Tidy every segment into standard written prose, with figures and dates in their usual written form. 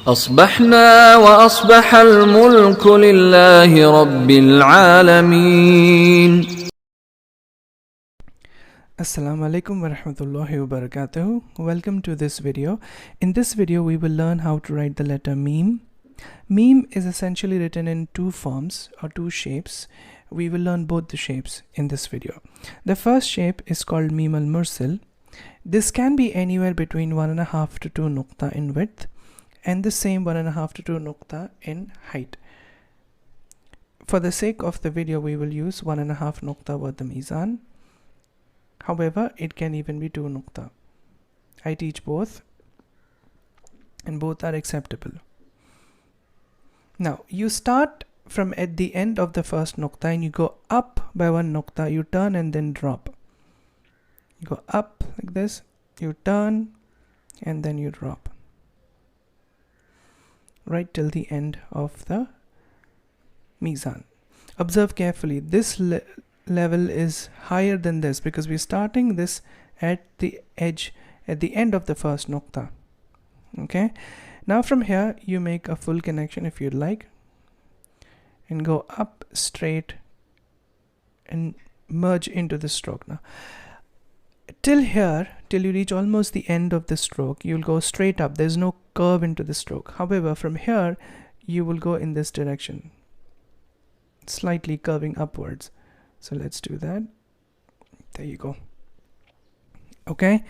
أصبحنا وأصبح الملك لله رب العالمين. Assalamu alaikum wa rahmatullahi wa barakatuh. Welcome to this video. In this video we will learn how to write the letter meme. Meme is essentially written in two forms or two shapes. We will learn both the shapes in this video. The first shape is called meme al-mursil. This can be anywhere between 1.5 to 2 nuqta in width and the same 1.5 to 2 nuqta in height. For the sake of the video we will use 1.5 nuqta with the mizan. However, it can even be 2 nuqta. I teach both and both are acceptable. Now you start from at the end of the first nuqta and you go up by 1 nuqta, you turn and then drop. You go up like this, you turn and then you drop. Right till the end of the mizan. Observe carefully, this level is higher than this because we're starting this at the edge, at the end of the first nuqta. Okay, now from here you make a full connection if you'd like and go up straight and merge into the stroke. Now till here, till you reach almost the end of the stroke, you'll go straight up. There's no curve into the stroke. However, from here you will go in this direction, slightly curving upwards. So let's do that. There you go. Okay,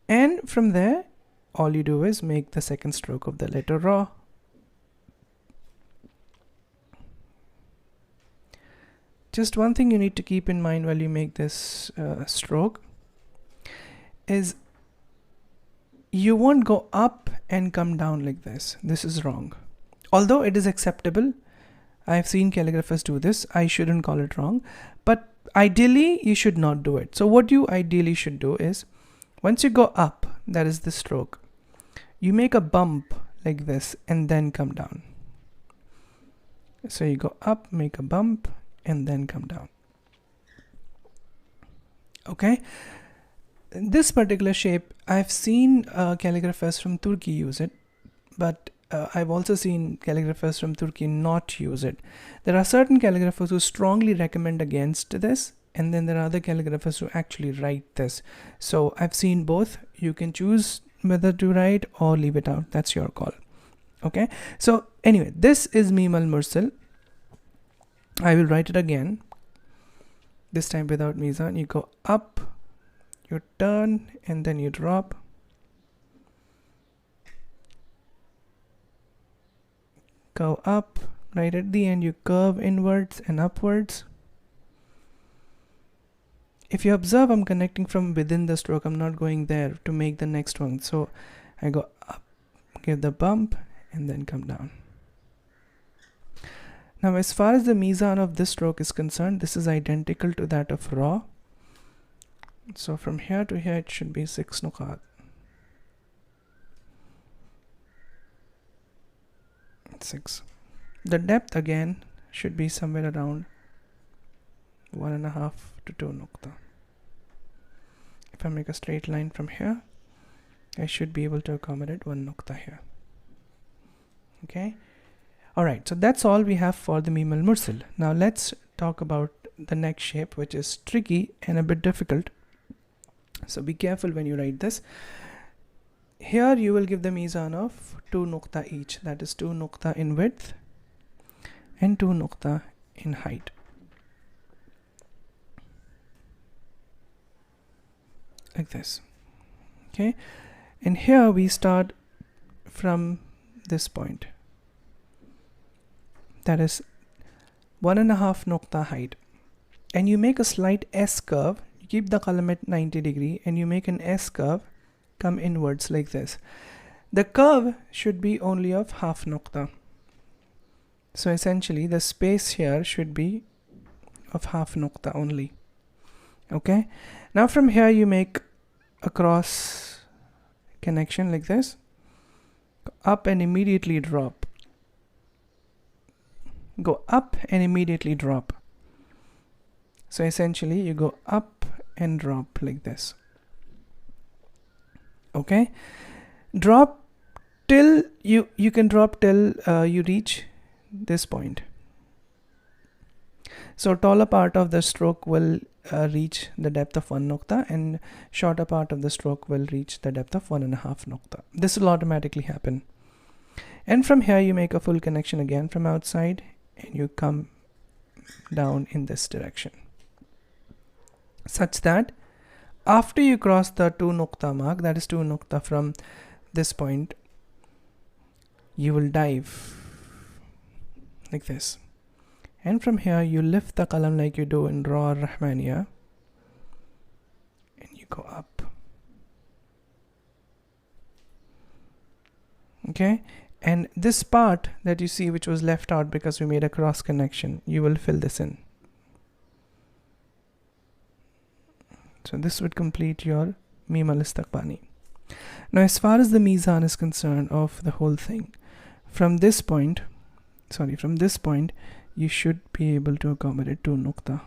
and from there all you do is make the second stroke of the letter ra. Just one thing you need to keep in mind while you make this stroke is you won't go up and come down like this. This is wrong. Although it is acceptable, I've seen calligraphers do this. I shouldn't call it wrong, but ideally you should not do it. So what you ideally should do is, once you go up, that is the stroke, you make a bump like this and then come down. So you go up, make a bump and then come down. Okay, this particular shape I've seen calligraphers from Turkey use it, but I've also seen calligraphers from Turkey not use it. There are certain calligraphers who strongly recommend against this, and then there are other calligraphers who actually write this. So I've seen both. You can choose whether to write or leave it out. That's your call. Okay, so anyway, this is meme al-mursil. I will write it again, this time without mizan. You go up, you turn and then you drop. Go up, right at the end you curve inwards and upwards. If you observe, I'm connecting from within the stroke. I'm not going there to make the next one. So I go up, give the bump and then come down. Now as far as the mizan of this stroke is concerned, this is identical to that of ra. So from here to here it should be 6 nuqat. 6. The depth again should be somewhere around 1.5 to 2 nuqta. If I make a straight line from here, I should be able to accommodate 1 nuqta here. Okay, alright, so that's all we have for the meme al-mursil. Now let's talk about the next shape, which is tricky and a bit difficult. So be careful when you write this. Here you will give the mizan of 2 nuqta each, that is 2 nuqta in width and 2 nuqta in height. Like this. Okay, and here we start from this point, that is 1.5 nuqta height, and you make a slight S curve. You keep the column at 90 degree and you make an S curve, come inwards like this. The curve should be only of half nuqta. So essentially the space here should be of half nuqta only. Okay, now from here you make a cross connection like this, up and immediately drop, go up and immediately drop. So essentially you go up and drop like this. Okay, drop till you can drop till you reach this point. So taller part of the stroke will reach the depth of 1 nukta, and shorter part of the stroke will reach the depth of 1.5 nukta. This will automatically happen. And from here you make a full connection again from outside, and you come down in this direction, such that after you cross the 2 nukta mark, that is 2 nukta from this point, you will dive like this. And from here you lift the qalam like you do in Ra Rahmaniya, and you go up. Okay, and this part that you see which was left out because we made a cross connection, you will fill this in. So this would complete your Mim al-Istiqbani. Now as far as the mizan is concerned of the whole thing, from this point you should be able to accommodate 2 nukta.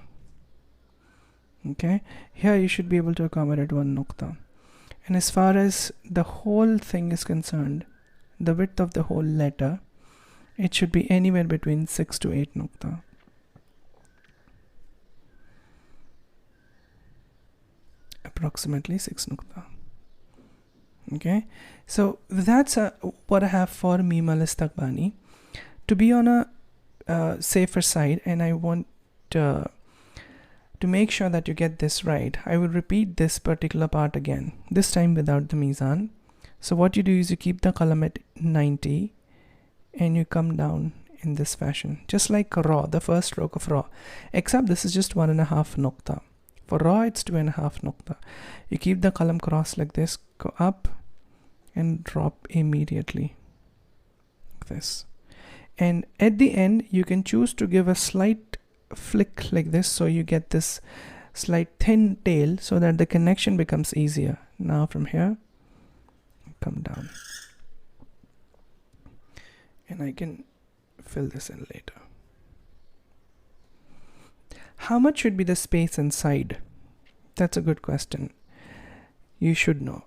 Okay, here you should be able to accommodate 1 nukta. And as far as the whole thing is concerned, the width of the whole letter, it should be anywhere between 6 to 8 nukta. Approximately 6 nukta. Okay, so that's what I have for Mim al-Istiqbani. To be on a safer side, and I want to make sure that you get this right, I will repeat this particular part again, this time without the mizan. So what you do is you keep the qalam at 90 and you come down in this fashion, just like Ra, the first stroke of Ra, except this is just 1.5 nukta. For Ra it's 2.5 nukta. You keep the qalam crossed like this, go up and drop immediately like this. And at the end you can choose to give a slight flick like this, so you get this slight thin tail so that the connection becomes easier. Now from here come down, and I can fill this in later. How much should be the space inside? That's a good question. You should know.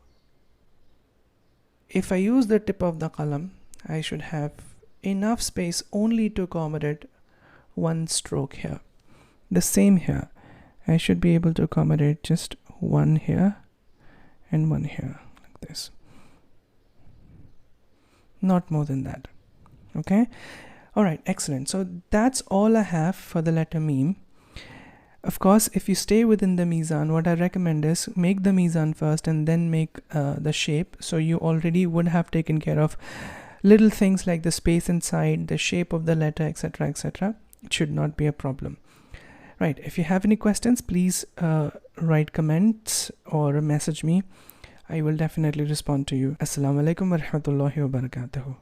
If I use the tip of the qalam, I should have enough space only to accommodate 1 stroke here. The same here, I should be able to accommodate just 1 here and 1 here like this, not more than that. Okay, all right, excellent. So that's all I have for the letter Mim. Of course, if you stay within the mizan, what I recommend is make the mizan first and then make the shape, so you already would have taken care of little things like the space inside, the shape of the letter, etc., etc. It should not be a problem. Right, if you have any questions, please write comments or message me. I will definitely respond to you. Assalamu alaikum wa rahmatullahi wa barakatuhu.